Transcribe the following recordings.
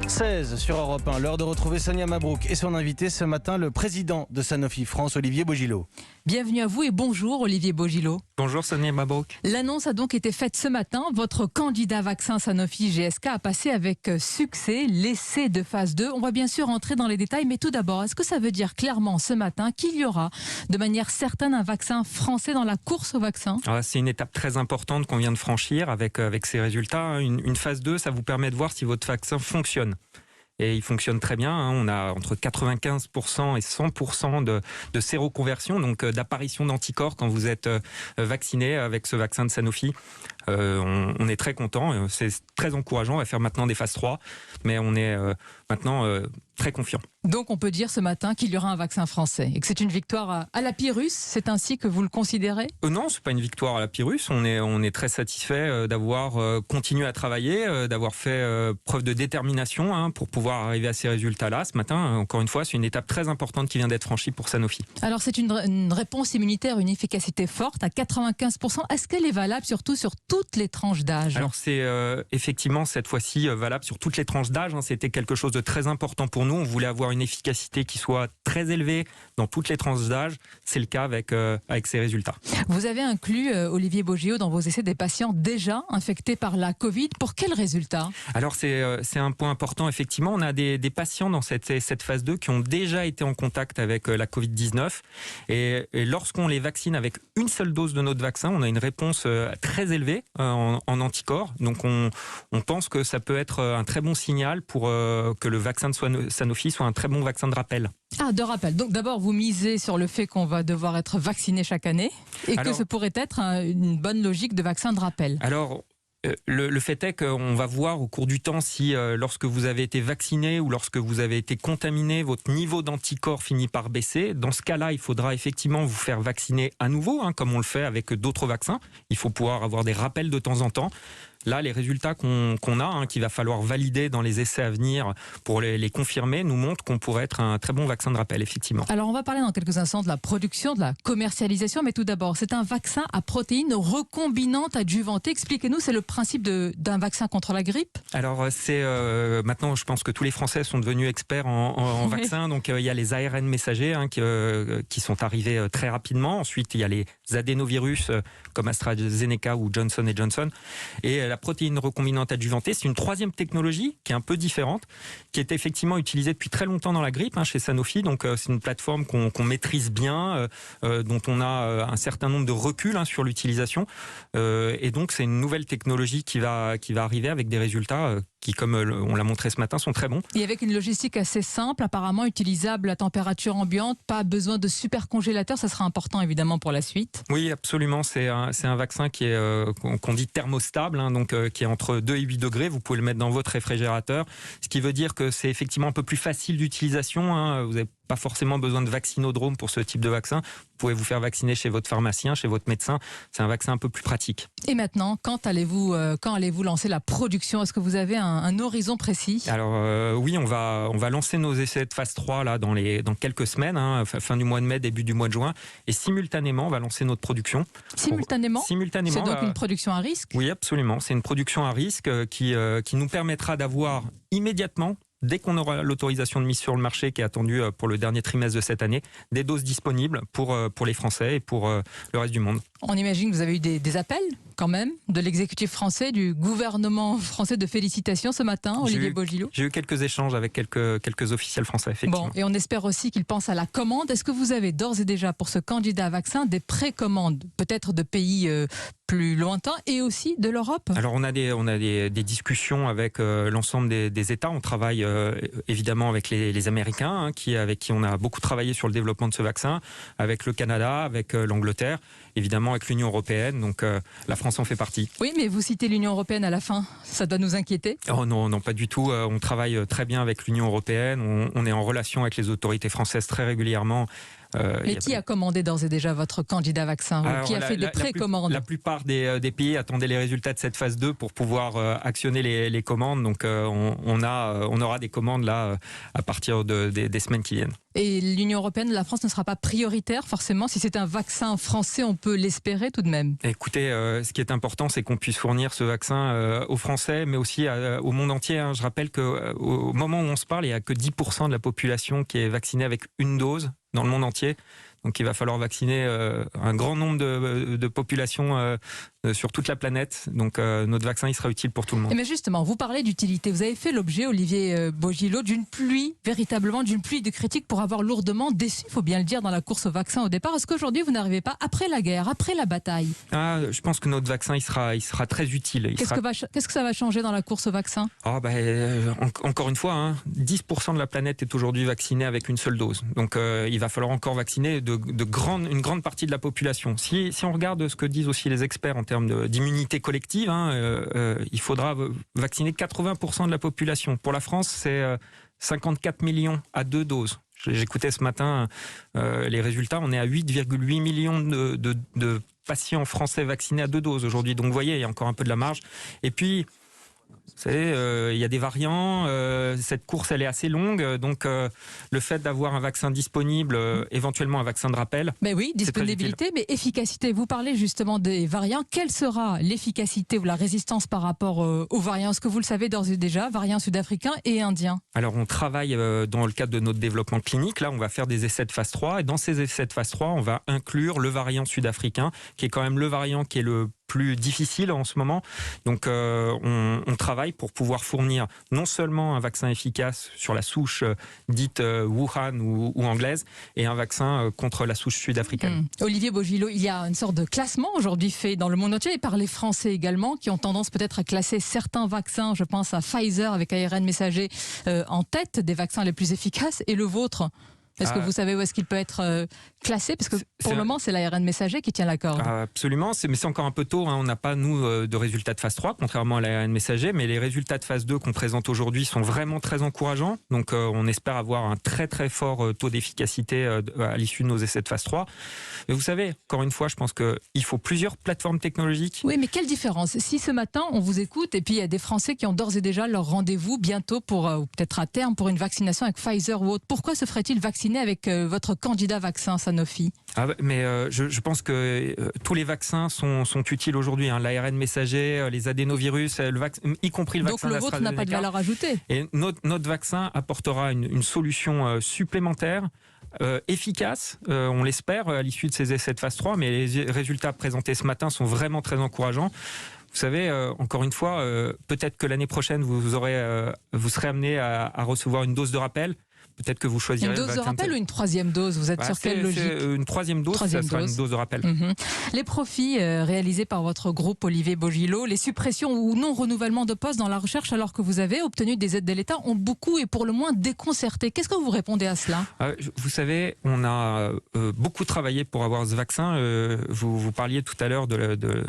16 sur Europe 1, l'heure de retrouver Sonia Mabrouk et son invité ce matin, le président de Sanofi France, Olivier Bogillot. Bienvenue à vous et bonjour Olivier Bogillot. Bonjour Sonia Mabrouk. L'annonce a donc été faite ce matin. Votre candidat vaccin Sanofi GSK a passé avec succès l'essai de phase 2. On va bien sûr entrer dans les détails, mais tout d'abord, est-ce que ça veut dire clairement ce matin qu'il y aura de manière certaine un vaccin français dans la course au vaccin ? C'est une étape très importante qu'on vient de franchir avec ces résultats. Une phase 2, ça vous permet de voir si votre vaccin fonctionne. Et il fonctionne très bien. On a entre 95% et 100% de séroconversion, donc d'apparition d'anticorps quand vous êtes vacciné avec ce vaccin de Sanofi. On est très content, c'est très encourageant. On va faire maintenant des phases 3, mais on est maintenant très confiant. Donc on peut dire ce matin qu'il y aura un vaccin français et que c'est une victoire à la Pyrrhus, c'est ainsi que vous le considérez ? Non, c'est pas une victoire à la Pyrrhus. On est très satisfait d'avoir continué à travailler, d'avoir fait preuve de détermination pour pouvoir arriver à ces résultats-là. Ce matin, encore une fois, c'est une étape très importante qui vient d'être franchie pour Sanofi. Alors c'est une réponse immunitaire, une efficacité forte à 95%. Est-ce qu'elle est valable surtout sur toutes les tranches d'âge ? Alors c'est effectivement cette fois-ci valable sur toutes les tranches d'âge. C'était quelque chose de très important pour nous. On voulait avoir une efficacité qui soit très élevée dans toutes les tranches d'âge. C'est le cas avec ces résultats. Vous avez inclus, Olivier Bogillot, dans vos essais des patients déjà infectés par la Covid. Pour quels résultats ? Alors c'est un point important. Effectivement, on a des patients dans cette phase 2 qui ont déjà été en contact avec la Covid-19. Et lorsqu'on les vaccine avec une seule dose de notre vaccin, on a une réponse très élevée en anticorps. Donc on pense que ça peut être un très bon signal pour que le vaccin de Sanofi soit un très bon vaccin de rappel. De rappel. Donc d'abord, vous misez sur le fait qu'on va devoir être vacciné chaque année et que ce pourrait être une bonne logique de vaccin de rappel. Alors, le fait est qu'on va voir au cours du temps si lorsque vous avez été vacciné ou lorsque vous avez été contaminé, votre niveau d'anticorps finit par baisser. Dans ce cas-là, il faudra effectivement vous faire vacciner à nouveau, comme on le fait avec d'autres vaccins. Il faut pouvoir avoir des rappels de temps en temps. Là, les résultats qu'on a, qu'il va falloir valider dans les essais à venir pour les confirmer, nous montrent qu'on pourrait être un très bon vaccin de rappel, effectivement. Alors, on va parler dans quelques instants de la production, de la commercialisation, mais tout d'abord, c'est un vaccin à protéines recombinantes adjuvantées. Expliquez-nous, c'est le principe d'un vaccin contre la grippe ? Alors, maintenant, je pense que tous les Français sont devenus experts en vaccins. Donc, il y a les ARN messagers qui sont arrivés très rapidement. Ensuite, il y a les adénovirus comme AstraZeneca ou Johnson & Johnson. Et la protéine recombinante adjuvantée, c'est une troisième technologie qui est un peu différente, qui est effectivement utilisée depuis très longtemps dans la grippe chez Sanofi. Donc c'est une plateforme qu'on maîtrise bien, dont on a un certain nombre de reculs sur l'utilisation. Et donc c'est une nouvelle technologie qui va arriver avec des résultats qui, comme on l'a montré ce matin, sont très bons. Et avec une logistique assez simple, apparemment utilisable à température ambiante, pas besoin de super congélateur, ça sera important évidemment pour la suite. Oui, absolument. C'est un vaccin qui est qu'on dit thermostable, donc qui est entre 2 et 8 degrés. Vous pouvez le mettre dans votre réfrigérateur, ce qui veut dire que c'est effectivement un peu plus facile d'utilisation. Vous n'avez pas forcément besoin de vaccinodrome pour ce type de vaccin. Vous pouvez vous faire vacciner chez votre pharmacien, chez votre médecin. C'est un vaccin un peu plus pratique. Et maintenant, quand allez-vous lancer la production ? Est-ce que vous avez un horizon précis ? Alors oui, on va lancer nos essais de phase 3 là, dans quelques semaines, fin du mois de mai, début du mois de juin. Et simultanément, on va lancer notre production. Simultanément ? Simultanément. C'est donc une production à risque ? Oui, absolument. C'est une production à risque qui nous permettra d'avoir immédiatement, dès qu'on aura l'autorisation de mise sur le marché qui est attendue pour le dernier trimestre de cette année, des doses disponibles pour les Français et pour le reste du monde. On imagine que vous avez eu des appels quand même de l'exécutif français, du gouvernement français de félicitations ce matin, Olivier Bogillot. J'ai eu quelques échanges avec quelques officiels français, effectivement. Bon, et on espère aussi qu'ils pensent à la commande. Est-ce que vous avez d'ores et déjà pour ce candidat vaccin des précommandes, peut-être de pays plus lointains et aussi de l'Europe ? Alors on a des discussions avec l'ensemble des États. On travaille évidemment avec les Américains, avec qui on a beaucoup travaillé sur le développement de ce vaccin, avec le Canada, avec l'Angleterre, évidemment avec l'Union européenne. Donc la France en fait partie. Oui, mais vous citez l'Union européenne à la fin. Ça doit nous inquiéter ? Oh non, pas du tout. On travaille très bien avec l'Union européenne. On est en relation avec les autorités françaises très régulièrement. Mais qui a commandé d'ores et déjà votre candidat vaccin? Alors, qui a fait des précommandes? La plupart des pays attendaient les résultats de cette phase 2 pour pouvoir actionner les commandes. Donc on aura des commandes là à partir des semaines qui viennent. Et l'Union européenne, la France ne sera pas prioritaire forcément? Si c'est un vaccin français, on peut l'espérer tout de même. Écoutez, ce qui est important, c'est qu'on puisse fournir ce vaccin aux Français, mais aussi au monde entier. Hein. Je rappelle qu'au moment où on se parle, il n'y a que 10% de la population qui est vaccinée avec une dose dans le monde entier. Donc il va falloir vacciner un grand nombre de populations sur toute la planète. Donc notre vaccin, il sera utile pour tout le monde. Mais justement, vous parlez d'utilité. Vous avez fait l'objet, Olivier Bogilot, d'une pluie de critiques pour avoir lourdement déçu, il faut bien le dire, dans la course au vaccin au départ. Est-ce qu'aujourd'hui, vous n'arrivez pas, après la guerre, après la bataille? Je pense que notre vaccin, il sera très utile. Qu'est-ce que ça va changer dans la course au vaccin? Encore une fois, 10% de la planète est aujourd'hui vaccinée avec une seule dose. Donc il va falloir encore vacciner une grande partie de la population. Si on regarde ce que disent aussi les experts en termes d'immunité collective, il faudra vacciner 80% de la population. Pour la France, c'est 54 millions à 2 doses. J'écoutais ce matin les résultats, on est à 8,8 millions de patients français vaccinés à 2 doses aujourd'hui. Donc vous voyez, il y a encore un peu de la marge. Et puis, vous savez, il y a des variants, cette course elle est assez longue, donc le fait d'avoir un vaccin disponible, éventuellement un vaccin de rappel. Mais oui, disponibilité, mais efficacité. Vous parlez justement des variants. Quelle sera l'efficacité ou la résistance par rapport aux variants? Est-ce que vous le savez d'ores et déjà, variants sud-africains et indiens? Alors on travaille dans le cadre de notre développement clinique. Là, on va faire des essais de phase 3 et dans ces essais de phase 3, on va inclure le variant sud-africain, qui est quand même le variant qui est le plus difficile en ce moment. Donc on travaille pour pouvoir fournir non seulement un vaccin efficace sur la souche dite Wuhan ou anglaise, et un vaccin contre la souche sud-africaine. Olivier Bogilot, il y a une sorte de classement aujourd'hui fait dans le monde entier et par les Français également, qui ont tendance peut-être à classer certains vaccins, je pense à Pfizer avec ARN messager en tête des vaccins les plus efficaces, et le vôtre. Est-ce que vous savez où est-ce qu'il peut être classé? Parce que pour le moment, c'est l'ARN messager qui tient la corde. Absolument, mais c'est encore un peu tôt. On n'a pas, nous, de résultats de phase 3, contrairement à l'ARN messager. Mais les résultats de phase 2 qu'on présente aujourd'hui sont vraiment très encourageants. Donc, on espère avoir un très, très fort taux d'efficacité à l'issue de nos essais de phase 3. Mais vous savez, encore une fois, je pense qu'il faut plusieurs plateformes technologiques. Oui, mais quelle différence? Si ce matin, on vous écoute, et puis il y a des Français qui ont d'ores et déjà leur rendez-vous bientôt pour, ou peut-être à terme, pour une vaccination avec Pfizer ou autre, pourquoi se ferait-il vacciner avec votre candidat vaccin Sanofi? Je pense que tous les vaccins sont utiles aujourd'hui. L'ARN messager, les adénovirus, y compris le vaccin d'AstraZeneca. Donc le vôtre n'a pas de valeur ajoutée. Et notre vaccin apportera une solution supplémentaire, efficace, on l'espère, à l'issue de ces essais de phase 3, mais les résultats présentés ce matin sont vraiment très encourageants. Vous savez, encore une fois, peut-être que l'année prochaine, vous serez amené à recevoir une dose de rappel. Peut-être que vous choisirez une dose de rappel ou une troisième dose? Vous êtes sur quelle logique? Une troisième dose, ça sera une dose de rappel. Les profits réalisés par votre groupe Olivier Bogilot, les suppressions ou non renouvellement de postes dans la recherche alors que vous avez obtenu des aides de l'État ont beaucoup et pour le moins déconcerté. Qu'est-ce que vous répondez à cela? Vous savez, on a beaucoup travaillé pour avoir ce vaccin. Vous parliez tout à l'heure de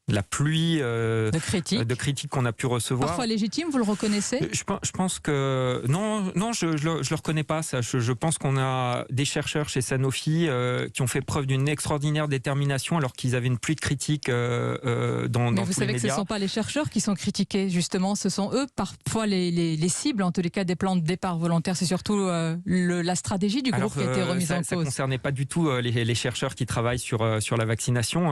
la pluie de critiques qu'on a pu recevoir. Parfois légitime, vous le reconnaissez? Je pense que non, je le reconnais pas. Ça. Je pense qu'on a des chercheurs chez Sanofi qui ont fait preuve d'une extraordinaire détermination alors qu'ils avaient une pluie de critiques dans Mais vous savez que ce ne sont pas les chercheurs qui sont critiqués, justement, ce sont eux parfois les cibles, en tous les cas des plans de départ volontaires. C'est surtout la stratégie du groupe qui a été remise en cause. Ça ne concernait pas du tout les chercheurs qui travaillent sur la vaccination.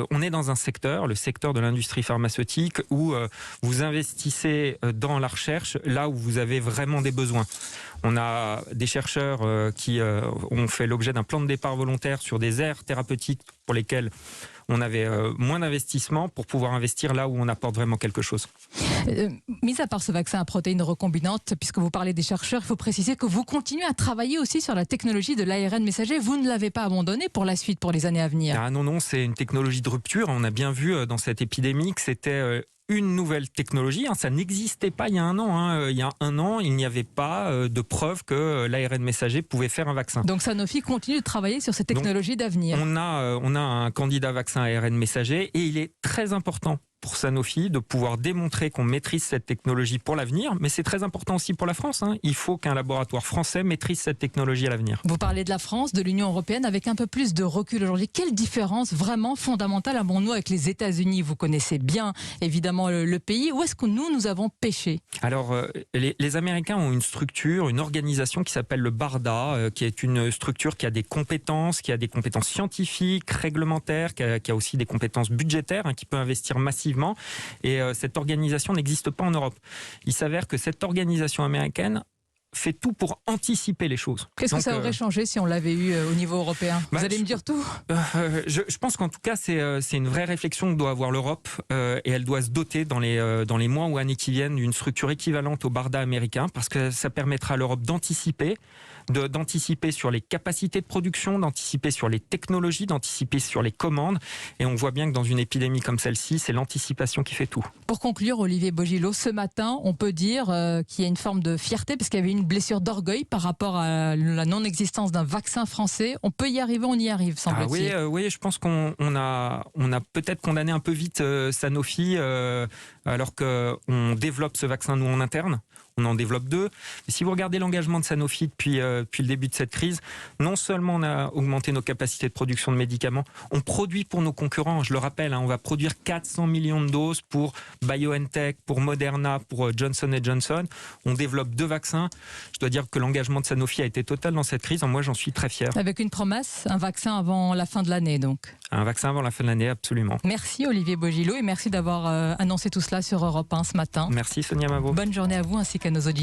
On est dans un secteur, le secteur de l'industrie pharmaceutique, où vous investissez dans la recherche là où vous avez vraiment des besoins. On a des chercheurs qui ont fait l'objet d'un plan de départ volontaire sur des aires thérapeutiques pour lesquelles on avait moins d'investissement pour pouvoir investir là où on apporte vraiment quelque chose. Mis à part ce vaccin à protéines recombinantes, puisque vous parlez des chercheurs, il faut préciser que vous continuez à travailler aussi sur la technologie de l'ARN messager. Vous ne l'avez pas abandonné pour la suite, pour les années à venir. Non, c'est une technologie de rupture. On a bien vu dans cette épidémie que c'était une nouvelle technologie. Ça n'existait pas il y a un an. Il y a un an, il n'y avait pas de preuve que l'ARN messager pouvait faire un vaccin. Donc Sanofi continue de travailler sur ces technologies d'avenir. On a un candidat vaccin ARN messager et il est très important pour Sanofi de pouvoir démontrer qu'on maîtrise cette technologie pour l'avenir, mais c'est très important aussi pour la France. Il faut qu'un laboratoire français maîtrise cette technologie à l'avenir. Vous parlez de la France, de l'Union européenne, avec un peu plus de recul aujourd'hui. Quelle différence vraiment fondamentale avons-nous avec les États-Unis? Vous connaissez bien évidemment le pays. Où est-ce que nous avons péché? Alors, les Américains ont une structure, une organisation qui s'appelle le BARDA, qui est une structure qui a des compétences, scientifiques, réglementaires, qui a aussi des compétences budgétaires, qui peut investir massivement. Et cette organisation n'existe pas en Europe. Il s'avère que cette organisation américaine fait tout pour anticiper les choses. Qu'est-ce que ça aurait changé si on l'avait eu au niveau européen? Vous allez me dire tout. Je pense qu'en tout cas, c'est une vraie réflexion que doit avoir l'Europe et elle doit se doter dans les mois ou années qui viennent d'une structure équivalente au BARDA américain parce que ça permettra à l'Europe d'anticiper sur les capacités de production, d'anticiper sur les technologies, d'anticiper sur les commandes. Et on voit bien que dans une épidémie comme celle-ci, c'est l'anticipation qui fait tout. Pour conclure, Olivier Bogilot, ce matin, on peut dire qu'il y a une forme de fierté parce qu'il y avait une blessure d'orgueil par rapport à la non-existence d'un vaccin français. On peut y arriver, on y arrive, semble-t-il. Oui, je pense qu'on a peut-être condamné un peu vite Sanofi alors qu'on développe ce vaccin nous en interne. On en développe 2. Et si vous regardez l'engagement de Sanofi depuis le début de cette crise, non seulement on a augmenté nos capacités de production de médicaments, on produit pour nos concurrents. Je le rappelle, on va produire 400 millions de doses pour BioNTech, pour Moderna, pour Johnson & Johnson. On développe 2 vaccins. Je dois dire que l'engagement de Sanofi a été total dans cette crise. Moi, j'en suis très fier. Avec une promesse, un vaccin avant la fin de l'année, donc. Un vaccin avant la fin de l'année, absolument. Merci Olivier Bogilot et merci d'avoir annoncé tout cela sur Europe 1 ce matin. Merci Sonia Mabrouk. Bonne journée à vous ainsi qu'à nos auditeurs.